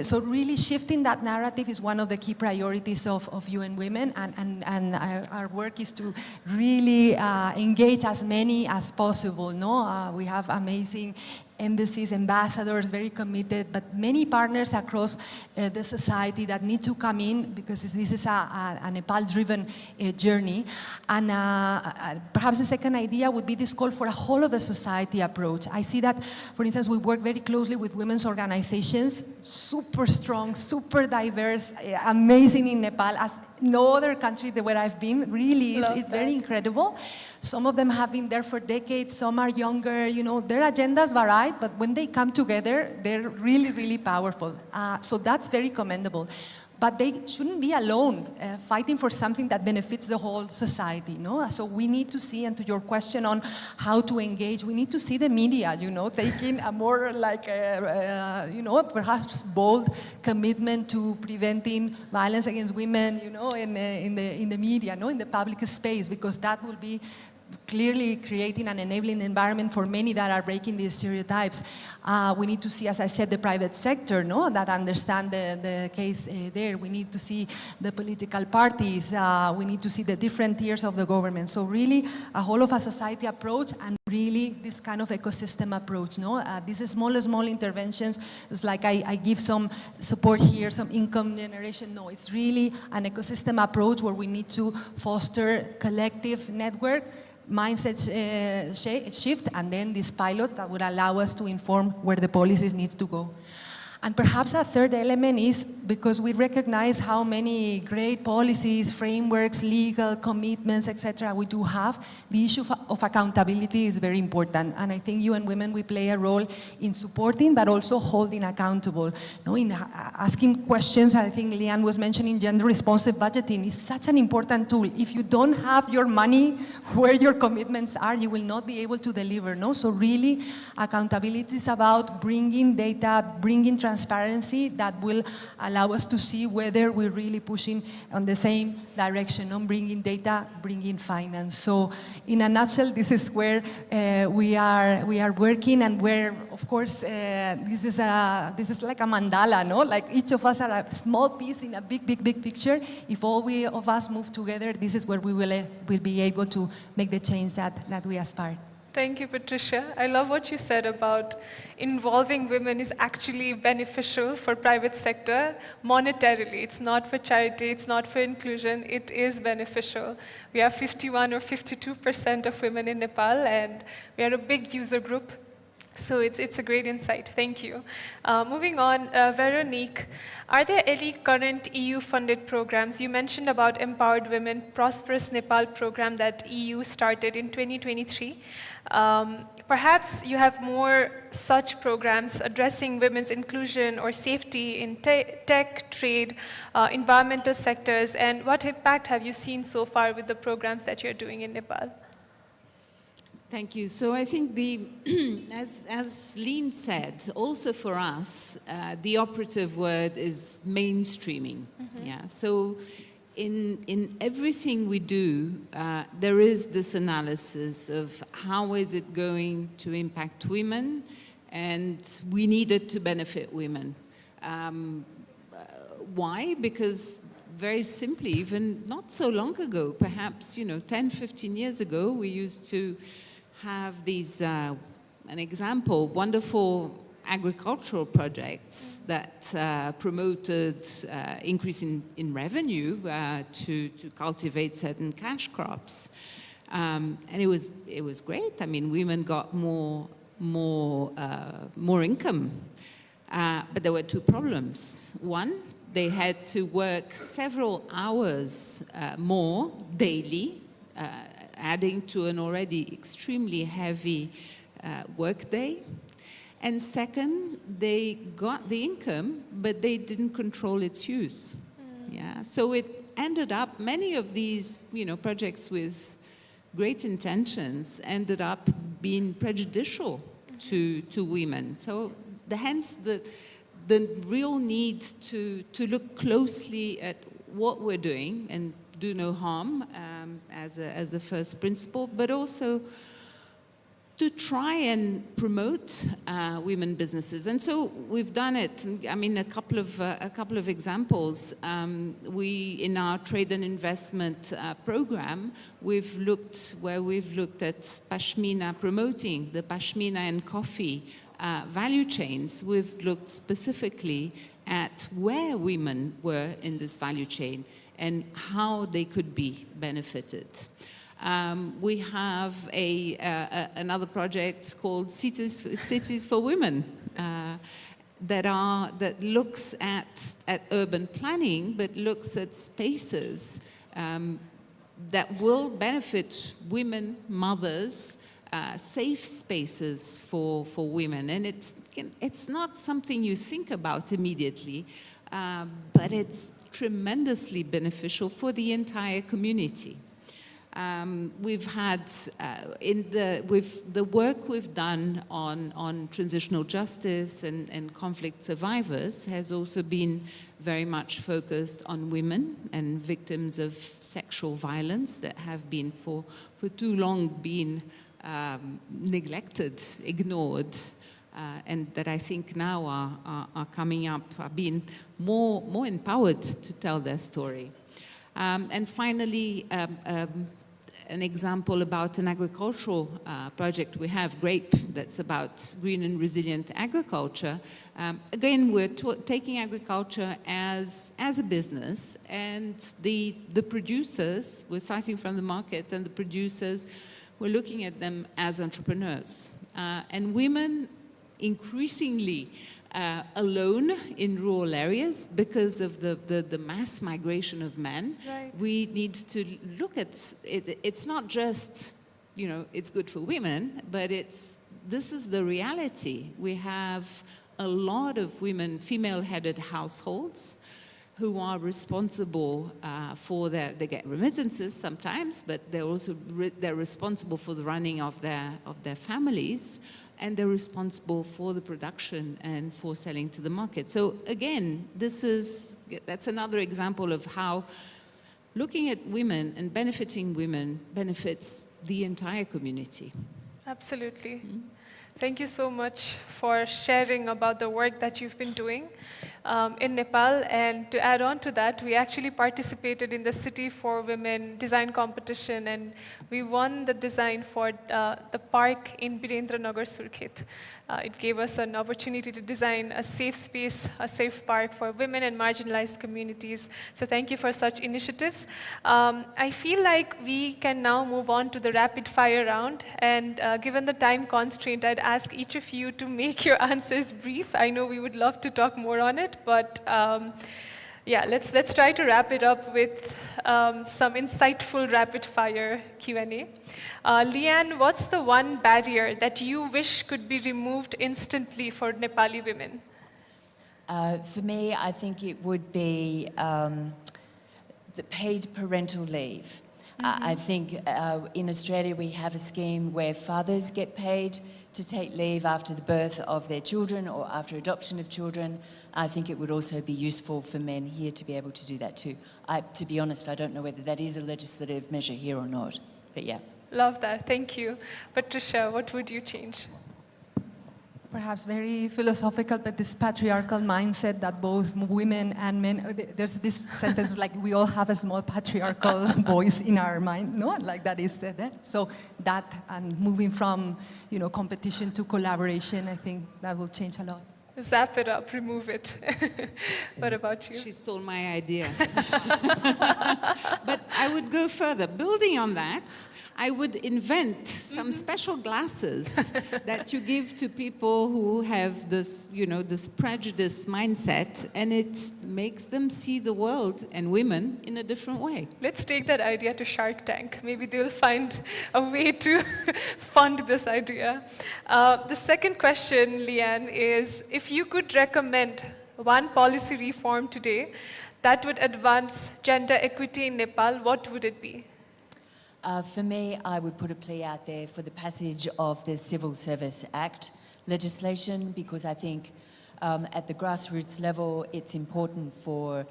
So really shifting that narrative is one of the key priorities of UN Women, and our work is to really engage as many as possible. We have amazing embassies, ambassadors, very committed, but many partners across the society that need to come in, because this is a Nepal-driven journey. And perhaps the second idea would be this call for a whole of the society approach. I see that, for instance, we work very closely with women's organizations, super strong, super diverse, amazing in Nepal, as no other country where I've been, really it's very incredible. Some of them have been there for decades, some are younger, their agendas vary, but when they come together, they're really, really powerful. So that's very commendable. But they shouldn't be alone fighting for something that benefits the whole society, So we need to see, and to your question on how to engage, we need to see the media, taking a more perhaps bold commitment to preventing violence against women, in the media, in the public space, because that will be clearly creating an enabling environment for many that are breaking these stereotypes. We need to see, as I said, the private sector, that understand the case there. We need to see the political parties. We need to see the different tiers of the government. So really a whole of a society approach, and really this kind of ecosystem approach. These small interventions, it's like I give some support here, some income generation. No, it's really an ecosystem approach where we need to foster collective network, mindset shift, and then this pilot that would allow us to inform where the policies need to go. And perhaps a third element is because we recognize how many great policies, frameworks, legal commitments, etc. we do have, the issue of accountability is very important. And I think UN Women, we play a role in supporting, but also holding accountable. In asking questions, I think Leann was mentioning gender-responsive budgeting is such an important tool. If you don't have your money where your commitments are, you will not be able to deliver. So really, accountability is about bringing data, bringing transparency that will allow us to see whether we're really pushing on the same direction, on bringing data, bringing finance. So in a nutshell, this is where we are working, and where, of course, this is like a mandala, no? Like each of us are a small piece in a big picture. If all of us move together, this is where we will be able to make the change that we aspire. Thank you, Patricia. I love what you said about involving women is actually beneficial for private sector monetarily. It's not for charity, it's not for inclusion, it is beneficial. We have 51 or 52% of women in Nepal, and we are a big user group. So it's a great insight. Thank you. Moving on, Veronique, are there any current EU-funded programs? You mentioned about Empowered Women, Prosperous Nepal program that EU started in 2023. Perhaps you have more such programs addressing women's inclusion or safety in tech, trade, environmental sectors, and what impact have you seen so far with the programs that you're doing in Nepal? Thank you. So I think as Leann said, also for us, the operative word is mainstreaming. Mm-hmm. Yeah. So in everything we do, there is this analysis of how is it going to impact women, and we need it to benefit women. Why? Because very simply, even not so long ago, perhaps 10, 15 years ago, we used to have these, an example, wonderful agricultural projects that promoted increase in revenue to cultivate certain cash crops, and it was great. I mean, women got more income, but there were two problems. One, they had to work several hours more daily, adding to an already extremely heavy workday. And second, they got the income, but they didn't control its use. Yeah, so it ended up, many of these projects with great intentions ended up being prejudicial to women. So hence the real need to look closely at what we're doing and do no harm as a first principle, but also to try and promote women businesses. And so we've done it. I mean, a couple of examples. In our trade and investment program, we've looked at pashmina, promoting the pashmina and coffee value chains. We've looked specifically at where women were in this value chain and how they could be benefited. We have another project called Cities for Women that looks at urban planning, but looks at spaces that will benefit women, mothers, safe spaces for women. And it's not something you think about immediately, but it's tremendously beneficial for the entire community. We've had, with the work we've done on transitional justice and conflict survivors has also been very much focused on women and victims of sexual violence that have been for too long been neglected, ignored, and that I think now are coming up, are being more empowered to tell their story. And finally, an example about an agricultural project we have, GRAPE, that's about green and resilient agriculture. Again, we're taking agriculture as a business, and the producers, we're starting from the market, and the producers, we're looking at them as entrepreneurs. And women increasingly alone in rural areas because of the mass migration of men. Right. We need to look at it. It's not just, you know, it's good for women, but this is the reality. We have a lot of women, female-headed households who are responsible for they get remittances sometimes, but they're responsible for the running of their families, and they're responsible for the production and for selling to the market. So again, that's another example of how looking at women and benefiting women benefits the entire community. Absolutely. Thank you so much for sharing about the work that you've been doing in Nepal. And to add on to that, we actually participated in the City for Women design competition, and we won the design for the park in Birendranagar, Surkhet. It gave us an opportunity to design a safe space, a safe park for women and marginalized communities. So thank you for such initiatives. I feel like we can now move on to the rapid fire round. And given the time constraint, I'd ask each of you to make your answers brief. I know we would love to talk more on it, but yeah, let's try to wrap it up with some insightful rapid fire Q&A. Leann, what's the one barrier that you wish could be removed instantly for Nepali women? For me, I think it would be the paid parental leave. I think in Australia we have a scheme where fathers get paid to take leave after the birth of their children or after adoption of children. I think it would also be useful for men here to be able to do that too. To be honest, I don't know whether that is a legislative measure here or not, but yeah. Love that, thank you. Patricia, what would you change? Perhaps very philosophical, but this patriarchal mindset that both women and men, there's this sentence like we all have a small patriarchal voice in our mind, no? Like that is there. So that, and moving from, you know, competition to collaboration, I think that will change a lot. Zap it up, remove it. What about you? She stole my idea. But I would go further. Building on that, I would invent some special glasses that you give to people who have this, you know, this prejudice mindset, and it makes them see the world and women in a different way. Let's take that idea to Shark Tank. Maybe they'll find a way to fund this idea. The second question, Leann, is if you could recommend one policy reform today that would advance gender equity in Nepal, what would it be? For me, I would put a plea out there for the passage of the Civil Service Act legislation, because I think at the grassroots level, it's important for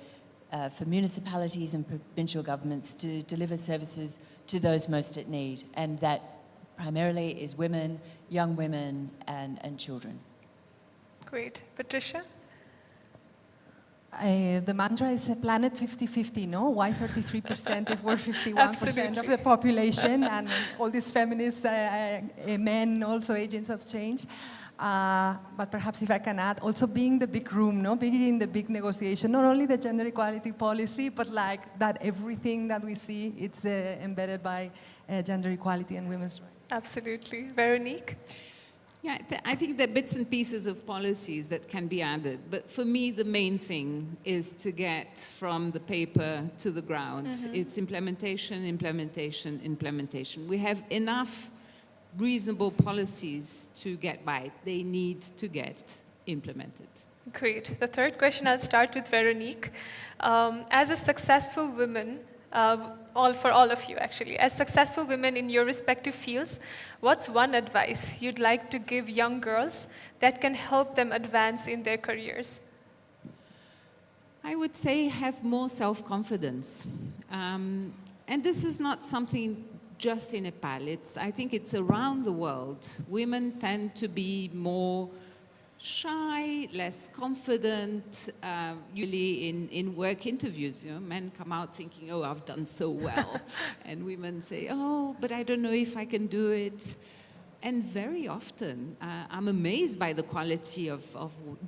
municipalities and provincial governments to deliver services to those most at need, and that primarily is women, young women, and children. Great. Patricia? The mantra is a planet 50-50, no? Why 33% if we're 51% of the population, and all these feminist men also agents of change? But perhaps if I can add, also being the big room, no? Being in the big negotiation, not only the gender equality policy, but like that everything that we see, it's embedded by gender equality and women's rights. Absolutely. Veronique? Yeah, I think there are bits and pieces of policies that can be added. But for me, the main thing is to get from the paper to the ground. It's implementation, implementation, implementation. We have enough reasonable policies to get by. They need to get implemented. Great. The third question, I'll start with Veronique. As a successful woman, for all of you actually, as successful women in your respective fields, what's one advice you'd like to give young girls that can help them advance in their careers? I would say have more self-confidence. And this is not something just in Nepal. I think it's around the world. Women tend to be more shy, less confident, usually in work interviews. You know, men come out thinking, oh, I've done so well. And women say, oh, but I don't know if I can do it. And very often, I'm amazed by the quality of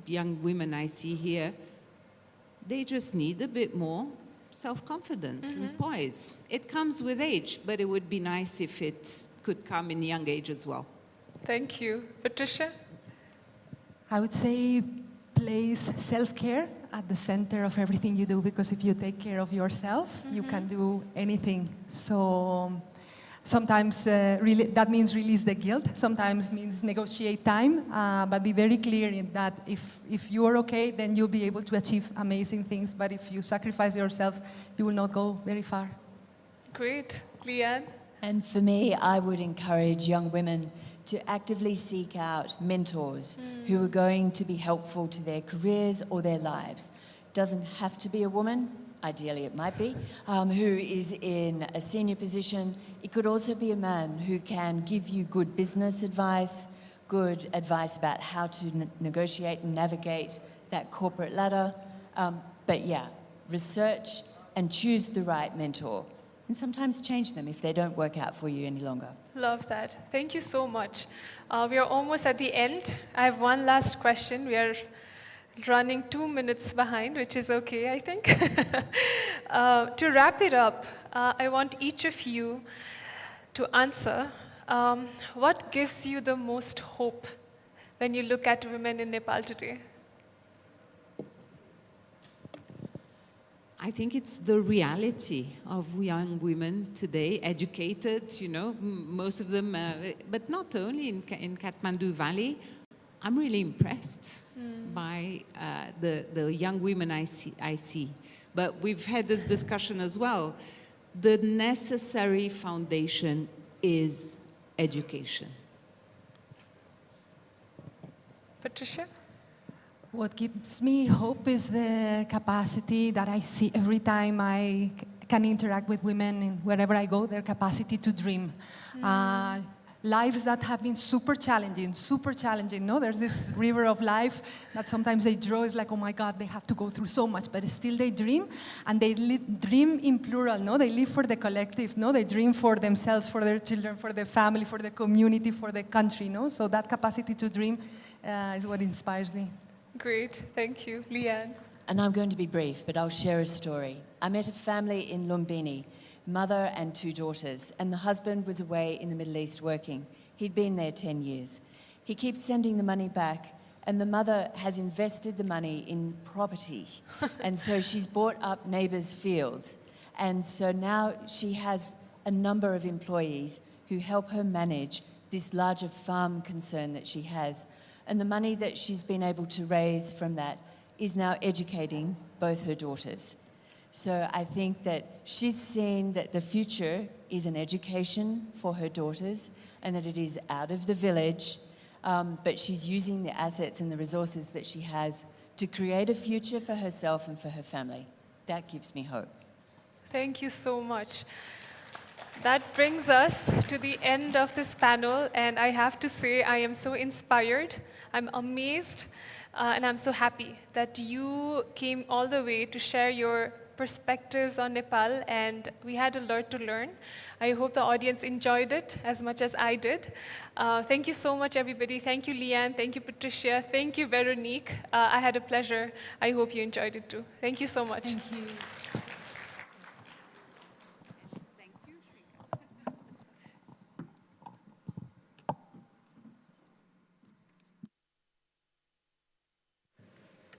young women I see here. They just need a bit more self-confidence and poise. It comes with age, but it would be nice if it could come in young age as well. Thank you. Patricia? I would say place self-care at the center of everything you do, because if you take care of yourself, you can do anything. So sometimes that means release the guilt, sometimes means negotiate time, but be very clear in that if you are okay, then you'll be able to achieve amazing things, but if you sacrifice yourself, you will not go very far. Great. Leann? And for me, I would encourage young women to actively seek out mentors who are going to be helpful to their careers or their lives. Doesn't have to be a woman, ideally it might be, who is in a senior position. It could also be a man who can give you good business advice, good advice about how to negotiate and navigate that corporate ladder. But yeah, research and choose the right mentor. And sometimes change them if they don't work out for you any longer. Love that. Thank you so much. We are almost at the end. I have one last question. We are running 2 minutes behind, which is okay, I think. To wrap it up, I want each of you to answer, what gives you the most hope when you look at women in Nepal today? I think it's the reality of young women today, educated, you know, most of them, but not only in Kathmandu Valley. I'm really impressed by the young women I see. But we've had this discussion as well. The necessary foundation is education. Patricia? What gives me hope is the capacity that I see every time I can interact with women and wherever I go, their capacity to dream. Lives that have been super challenging, no? There's this river of life that sometimes they draw, is like, oh my God, they have to go through so much, but still they dream, and they dream in plural, no? They live for the collective, no? They dream for themselves, for their children, for their family, for the community, for the country, no? So that capacity to dream is what inspires me. Great, thank you. Leann? And I'm going to be brief, but I'll share a story. I met a family in Lumbini, mother and 2 daughters, and the husband was away in the Middle East working. He'd been there 10 years. He keeps sending the money back, and the mother has invested the money in property. And so she's bought up neighbors' fields. And so now she has a number of employees who help her manage this larger farm concern that she has. And the money that she's been able to raise from that is now educating both her daughters. So I think that she's seen that the future is an education for her daughters and that it is out of the village, but she's using the assets and the resources that she has to create a future for herself and for her family. That gives me hope. Thank you so much. That brings us to the end of this panel, and I have to say I am so inspired, I'm amazed, and I'm so happy that you came all the way to share your perspectives on Nepal, and we had a lot to learn. I hope the audience enjoyed it as much as I did. Thank you so much, everybody. Thank you, Leann. Thank you, Patricia. Thank you, Veronique. I had a pleasure. I hope you enjoyed it too. Thank you so much. Thank you.